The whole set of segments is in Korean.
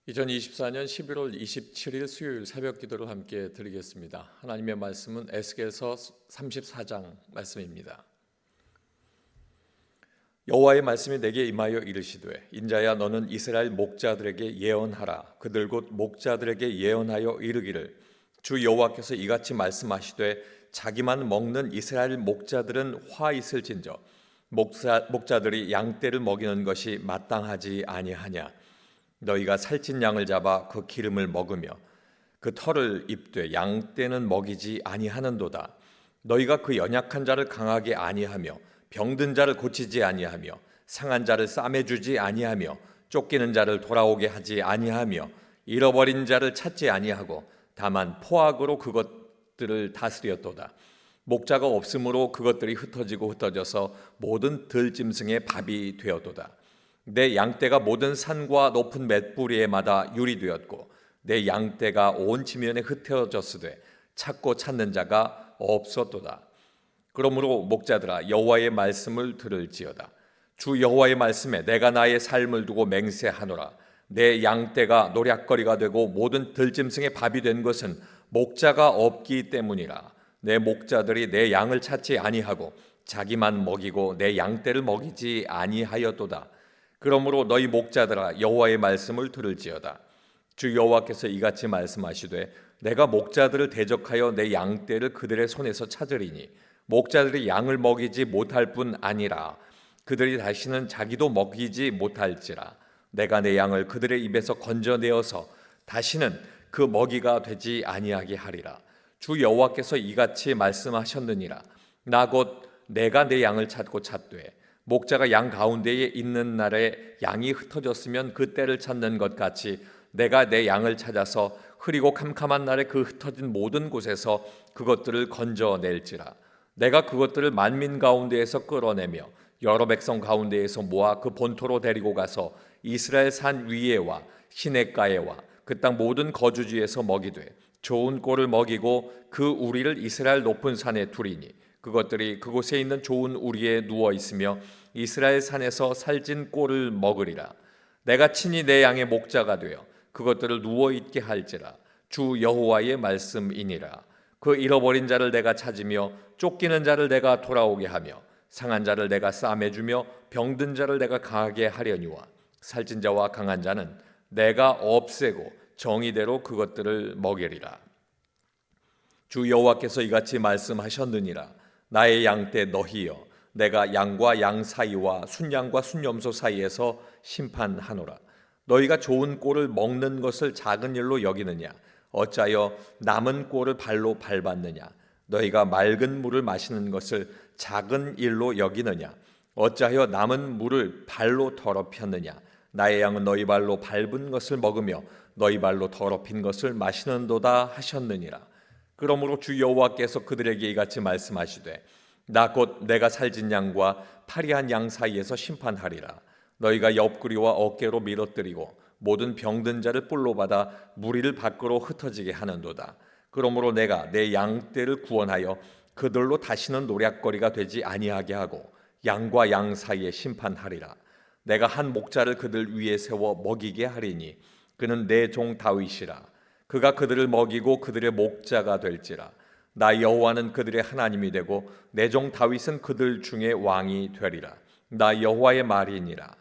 2024년 11월 27일 수요일 새벽 기도를 함께 드리겠습니다. 하나님의 말씀은 에스겔서 34장 말씀입니다. 여호와의 말씀이 내게 임하여 이르시되 인자야 너는 이스라엘 목자들에게 예언하라. 그들 곧 목자들에게 예언하여 이르기를 주 여호와께서 이같이 말씀하시되 자기만 먹는 이스라엘 목자들은 화 있을진저 목자들이 양떼를 먹이는 것이 마땅하지 아니하냐. 너희가 살찐 양을 잡아 그 기름을 먹으며 그 털을 입되 양떼는 먹이지 아니하는도다. 너희가 그 연약한 자를 강하게 아니하며 병든 자를 고치지 아니하며 상한 자를 싸매주지 아니하며 쫓기는 자를 돌아오게 하지 아니하며 잃어버린 자를 찾지 아니하고 다만 포악으로 그것들을 다스렸도다. 목자가 없으므로 그것들이 흩어지고 흩어져서 모든 들짐승의 밥이 되었도다. 내 양떼가 모든 산과 높은 맷뿌리에마다 유리되었고 내 양떼가 온 지면에 흩어졌으되 찾고 찾는 자가 없었도다. 그러므로 목자들아 여호와의 말씀을 들을지어다. 주 여호와의 말씀에 내가 나의 삶을 두고 맹세하노라. 내 양떼가 노략거리가 되고 모든 들짐승의 밥이 된 것은 목자가 없기 때문이라. 내 목자들이 내 양을 찾지 아니하고 자기만 먹이고 내 양떼를 먹이지 아니하였도다. 그러므로 너희 목자들아 여호와의 말씀을 들을지어다. 주 여호와께서 이같이 말씀하시되 내가 목자들을 대적하여 내 양떼를 그들의 손에서 찾으리니 목자들이 양을 먹이지 못할 뿐 아니라 그들이 다시는 자기도 먹이지 못할지라. 내가 내 양을 그들의 입에서 건져내어서 다시는 그 먹이가 되지 아니하게 하리라. 주 여호와께서 이같이 말씀하셨느니라. 나 곧 내가 내 양을 찾고 찾되 목자가 양 가운데에 있는 날에 양이 흩어졌으면 그 때를 찾는 것 같이 내가 내 양을 찾아서 흐리고 캄캄한 날에 그 흩어진 모든 곳에서 그것들을 건져낼지라. 내가 그것들을 만민 가운데에서 끌어내며 여러 백성 가운데에서 모아 그 본토로 데리고 가서 이스라엘 산 위에와 시냇가에와 그 땅 모든 거주지에서 먹이되 좋은 꼴을 먹이고 그 우리를 이스라엘 높은 산에 두리니 그것들이 그곳에 있는 좋은 우리에 누워 있으며 이스라엘 산에서 살찐 꼴을 먹으리라. 내가 친히 내 양의 목자가 되어 그것들을 누워 있게 할지라. 주 여호와의 말씀이니라. 그 잃어버린 자를 내가 찾으며 쫓기는 자를 내가 돌아오게 하며 상한 자를 내가 싸매주며 병든 자를 내가 강하게 하려니와 살찐 자와 강한 자는 내가 없애고 정의대로 그것들을 먹이리라. 주 여호와께서 이같이 말씀하셨느니라. 나의 양떼 너희여 내가 양과 양 사이와 순양과 순염소 사이에서 심판하노라. 너희가 좋은 꼴을 먹는 것을 작은 일로 여기느냐 어찌하여 남은 꼴을 발로 밟았느냐. 너희가 맑은 물을 마시는 것을 작은 일로 여기느냐 어찌하여 남은 물을 발로 더럽혔느냐. 나의 양은 너희 발로 밟은 것을 먹으며 너희 발로 더럽힌 것을 마시는도다 하셨느니라. 그러므로 주 여호와께서 그들에게 이같이 말씀하시되 나 곧 내가 살찐 양과 파리한 양 사이에서 심판하리라. 너희가 옆구리와 어깨로 밀어뜨리고 모든 병든 자를 뿔로 받아 무리를 밖으로 흩어지게 하는도다. 그러므로 내가 내 양떼를 구원하여 그들로 다시는 노략거리가 되지 아니하게 하고 양과 양 사이에 심판하리라. 내가 한 목자를 그들 위에 세워 먹이게 하리니 그는 내 종 다윗이라. 그가 그들을 먹이고 그들의 목자가 될지라. 나 여호와는 그들의 하나님이 되고 내 종 다윗은 그들 중에 왕이 되리라. 나 여호와의 말이니라.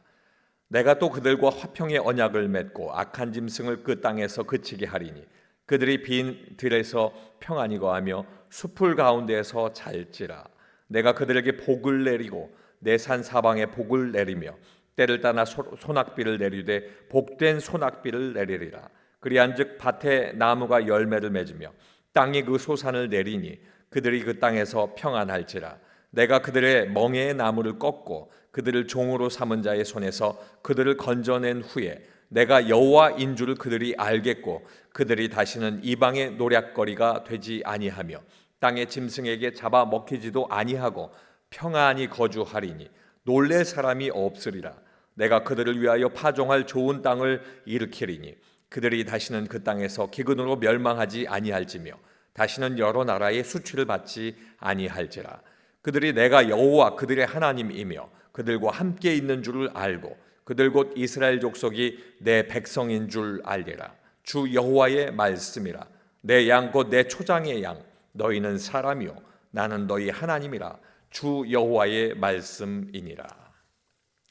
내가 또 그들과 화평의 언약을 맺고 악한 짐승을 그 땅에서 그치게 하리니 그들이 빈 들에서 평안히 거하며 숲풀 가운데에서 잘지라. 내가 그들에게 복을 내리고 내 산 사방에 복을 내리며 때를 따나 소낙비를 내리되 복된 소낙비를 내리리라. 그리한즉 밭에 나무가 열매를 맺으며 땅이 그 소산을 내리니 그들이 그 땅에서 평안할지라. 내가 그들의 멍에의 나무를 꺾고 그들을 종으로 삼은 자의 손에서 그들을 건져낸 후에 내가 여호와인 줄을 그들이 알겠고 그들이 다시는 이방의 노략거리가 되지 아니하며 땅의 짐승에게 잡아 먹히지도 아니하고 평안히 거주하리니 놀랄 사람이 없으리라. 내가 그들을 위하여 파종할 좋은 땅을 일으키리니 그들이 다시는 그 땅에서 기근으로 멸망하지 아니할지며 다시는 여러 나라의 수치를 받지 아니할지라. 그들이 내가 여호와 그들의 하나님이며 그들과 함께 있는 줄을 알고 그들 곧 이스라엘 족속이 내 백성인 줄 알리라. 주 여호와의 말씀이라. 내 양 곧 내 초장의 양 너희는 사람이요 나는 너희 하나님이라. 주 여호와의 말씀이니라.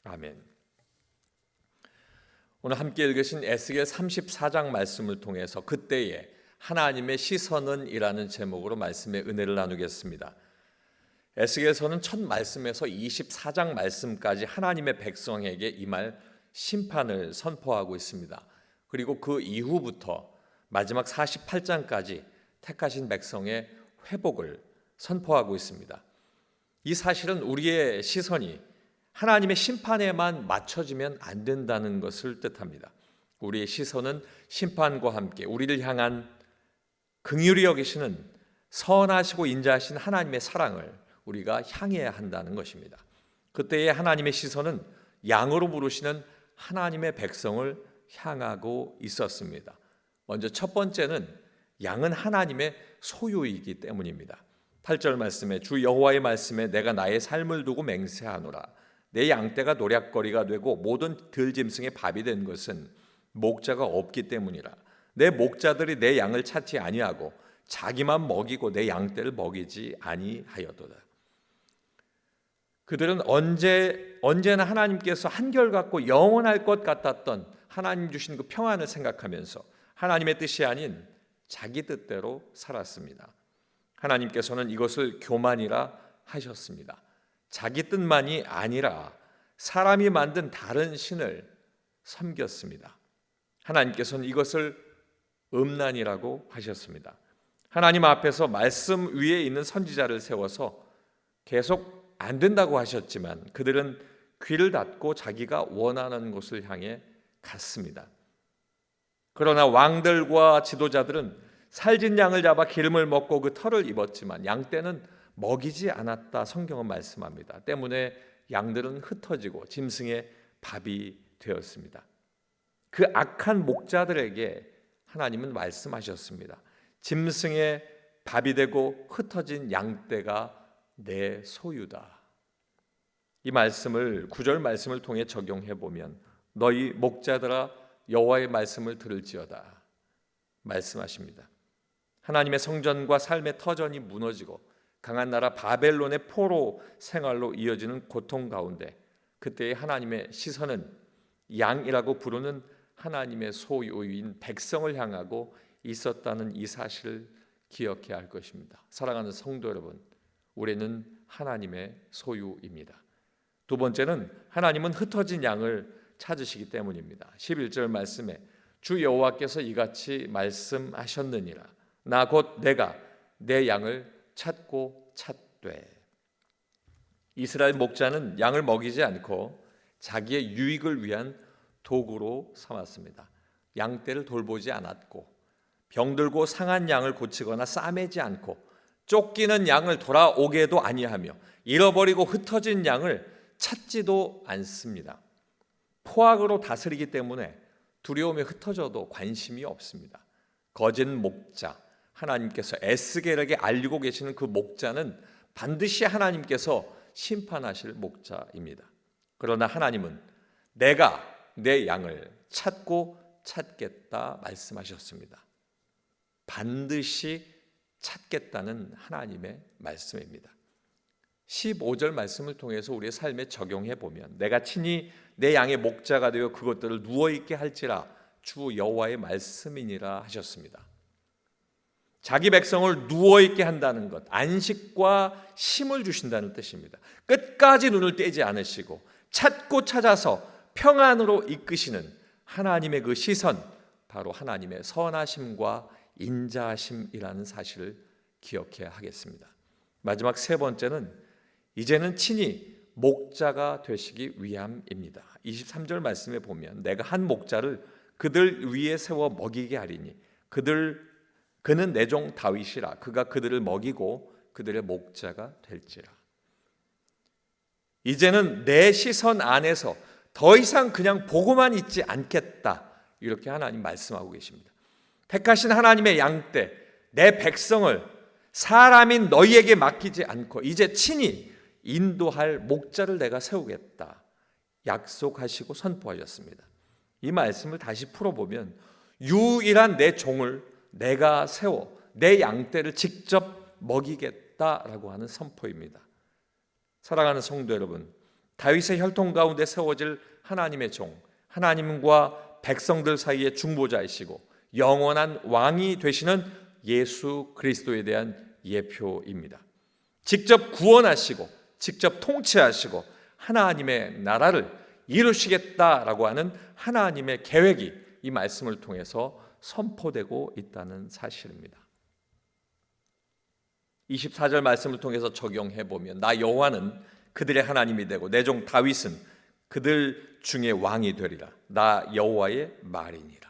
아멘. 오늘 함께 읽으신 에스겔 34장 말씀을 통해서 그때의 하나님의 시선은 이라는 제목으로 말씀의 은혜를 나누겠습니다. 에스겔서는 첫 말씀에서 24장 말씀까지 하나님의 백성에게 임할 심판을 선포하고 있습니다. 그리고 그 이후부터 마지막 48장까지 택하신 백성의 회복을 선포하고 있습니다. 이 사실은 우리의 시선이 하나님의 심판에만 맞춰지면 안 된다는 것을 뜻합니다. 우리의 시선은 심판과 함께 우리를 향한 긍휼히 여기시는 선하시고 인자하신 하나님의 사랑을 우리가 향해야 한다는 것입니다. 그때의 하나님의 시선은 양으로 부르시는 하나님의 백성을 향하고 있었습니다. 먼저 첫 번째는 양은 하나님의 소유이기 때문입니다. 8절 말씀에 주 여호와의 말씀에 내가 나의 삶을 두고 맹세하노라. 내 양떼가 노략거리가 되고 모든 들짐승의 밥이 된 것은 목자가 없기 때문이라. 내 목자들이 내 양을 찾지 아니하고 자기만 먹이고 내 양떼를 먹이지 아니하여도다. 그들은 언제나 하나님께서 한결같고 영원할 것 같았던 하나님 주신 그 평안을 생각하면서 하나님의 뜻이 아닌 자기 뜻대로 살았습니다. 하나님께서는 이것을 교만이라 하셨습니다. 자기 뜻만이 아니라 사람이 만든 다른 신을 섬겼습니다. 하나님께서는 이것을 음란이라고 하셨습니다. 하나님 앞에서 말씀 위에 있는 선지자를 세워서 계속 안 된다고 하셨지만 그들은 귀를 닫고 자기가 원하는 곳을 향해 갔습니다. 그러나 왕들과 지도자들은 살진 양을 잡아 기름을 먹고 그 털을 입었지만 양떼는 먹이지 않았다 성경은 말씀합니다. 때문에 양들은 흩어지고 짐승의 밥이 되었습니다. 그 악한 목자들에게 하나님은 말씀하셨습니다. 짐승의 밥이 되고 흩어진 양떼가 내 소유다. 이 말씀을 9절 말씀을 통해 적용해 보면 너희 목자들아 여호와의 말씀을 들을지어다 말씀하십니다. 하나님의 성전과 삶의 터전이 무너지고 강한 나라 바벨론의 포로 생활로 이어지는 고통 가운데 그때의 하나님의 시선은 양이라고 부르는 하나님의 소유인 백성을 향하고 있었다는 이 사실을 기억해야 할 것입니다. 사랑하는 성도 여러분, 우리는 하나님의 소유입니다. 두 번째는 하나님은 흩어진 양을 찾으시기 때문입니다. 11절 말씀에 주 여호와께서 이같이 말씀하셨느니라. 나 곧 내가 내 양을 찾고 찾되. 이스라엘 목자는 양을 먹이지 않고 자기의 유익을 위한 도구로 삼았습니다. 양떼를 돌보지 않았고 병들고 상한 양을 고치거나 싸매지 않고 쫓기는 양을 돌아오게도 아니하며 잃어버리고 흩어진 양을 찾지도 않습니다. 포악으로 다스리기 때문에 두려움에 흩어져도 관심이 없습니다. 거짓 목자, 하나님께서 에스겔에게 알리고 계시는 그 목자는 반드시 하나님께서 심판하실 목자입니다. 그러나 하나님은 내가 내 양을 찾고 찾겠다 말씀하셨습니다. 반드시 찾겠다는 하나님의 말씀입니다. 15절 말씀을 통해서 우리의 삶에 적용해 보면 내가 친히 내 양의 목자가 되어 그것들을 누워있게 할지라 주 여호와의 말씀이니라 하셨습니다. 자기 백성을 누워있게 한다는 것, 안식과 쉼을 주신다는 뜻입니다. 끝까지 눈을 떼지 않으시고 찾고 찾아서 평안으로 이끄시는 하나님의 그 시선, 바로 하나님의 선하심과 인자하심이라는 사실을 기억해야 하겠습니다. 마지막 세 번째는 이제는 친히 목자가 되시기 위함입니다. 23절 말씀에 보면 내가 한 목자를 그들 위에 세워 먹이게 하리니 그는 내 종 다윗이라. 그가 그들을 먹이고 그들의 목자가 될지라. 이제는 내 시선 안에서 더 이상 그냥 보고만 있지 않겠다, 이렇게 하나님 말씀하고 계십니다. 택하신 하나님의 양떼, 내 백성을 사람인 너희에게 맡기지 않고 이제 친히 인도할 목자를 내가 세우겠다. 약속하시고 선포하셨습니다. 이 말씀을 다시 풀어보면 유일한 내 종을 내가 세워 내 양떼를 직접 먹이겠다라고 하는 선포입니다. 사랑하는 성도 여러분, 다윗의 혈통 가운데 세워질 하나님의 종, 하나님과 백성들 사이의 중보자이시고 영원한 왕이 되시는 예수 그리스도에 대한 예표입니다. 직접 구원하시고 직접 통치하시고 하나님의 나라를 이루시겠다라고 하는 하나님의 계획이 이 말씀을 통해서 선포되고 있다는 사실입니다. 24절 말씀을 통해서 적용해 보면 나 여호와는 그들의 하나님이 되고 내 종 다윗은 그들 중에 왕이 되리라. 나 여호와의 말이니라.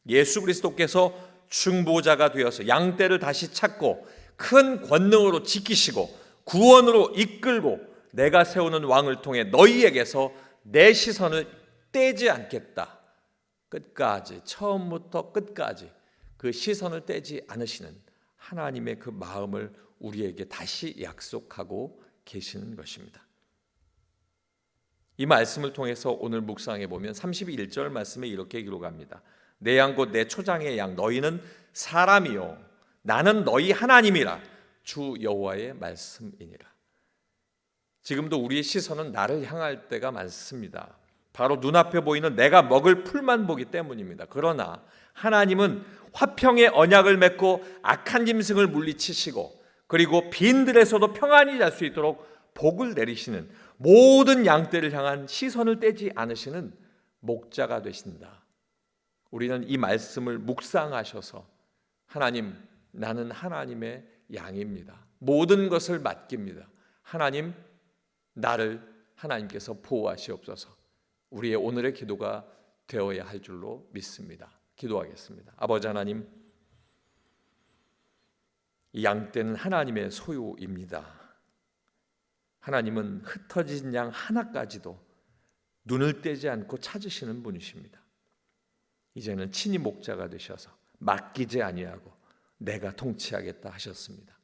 예수 그리스도께서 중보자가 되어서 양떼를 다시 찾고 큰 권능으로 지키시고 구원으로 이끌고 내가 세우는 왕을 통해 너희에게서 내 시선을 떼지 않겠다. 끝까지, 처음부터 끝까지 그 시선을 떼지 않으시는 하나님의 그 마음을 우리에게 다시 약속하고 계시는 것입니다. 이 말씀을 통해서 오늘 묵상해 보면 31절 말씀에 이렇게 기록합니다. 내 양 곧 내 초장의 양 너희는 사람이요 나는 너희 하나님이라 주 여호와의 말씀이니라. 지금도 우리의 시선은 나를 향할 때가 많습니다. 바로 눈앞에 보이는 내가 먹을 풀만 보기 때문입니다. 그러나 하나님은 화평의 언약을 맺고 악한 짐승을 물리치시고 그리고 빈들에서도 평안히 잘 수 있도록 복을 내리시는 모든 양떼를 향한 시선을 떼지 않으시는 목자가 되신다. 우리는 이 말씀을 묵상하셔서 하나님, 나는 하나님의 양입니다. 모든 것을 맡깁니다. 하나님, 나를 하나님께서 보호하시옵소서. 우리의 오늘의 기도가 되어야 할 줄로 믿습니다. 기도하겠습니다. 아버지 하나님, 이 양떼는 하나님의 소유입니다. 하나님은 흩어진 양 하나까지도 눈을 떼지 않고 찾으시는 분이십니다. 이제는 친히 목자가 되셔서 맡기지 아니하고 내가 통치하겠다 하셨습니다.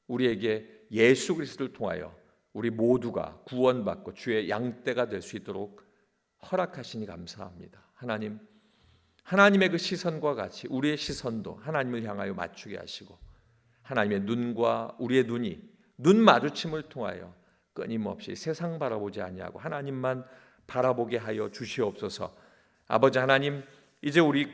우리에게 예수 그리스도를 통하여 우리 모두가 구원받고 주의 양떼가 될 수 있도록 허락하시니 감사합니다. 하나님, 하나님의 그 시선과 같이 우리의 시선도 하나님을 향하여 맞추게 하시고 하나님의 눈과 우리의 눈이 눈 마주침을 통하여 끊임없이 세상 바라보지 아니하고 하나님만 바라보게 하여 주시옵소서. 아버지 하나님, 이제 우리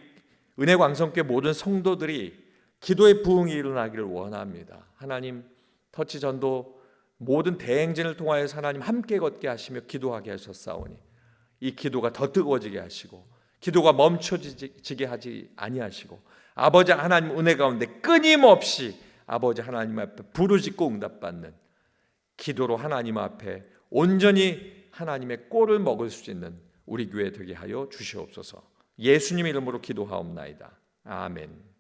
은혜광성교회 모든 성도들이 기도의 부흥이 일어나기를 원합니다. 하나님, 터치 전도 모든 대행진을 통하여서 하나님 함께 걷게 하시며 기도하게 하셨사오니 이 기도가 더 뜨거워지게 하시고 기도가 멈춰지게 하지 아니하시고 아버지 하나님 은혜 가운데 끊임없이 아버지 하나님 앞에 부르짖고 응답받는 기도로 하나님 앞에 온전히 하나님의 꼴을 먹을 수 있는 우리 교회 되게 하여 주시옵소서. 예수님 이름으로 기도하옵나이다. 아멘.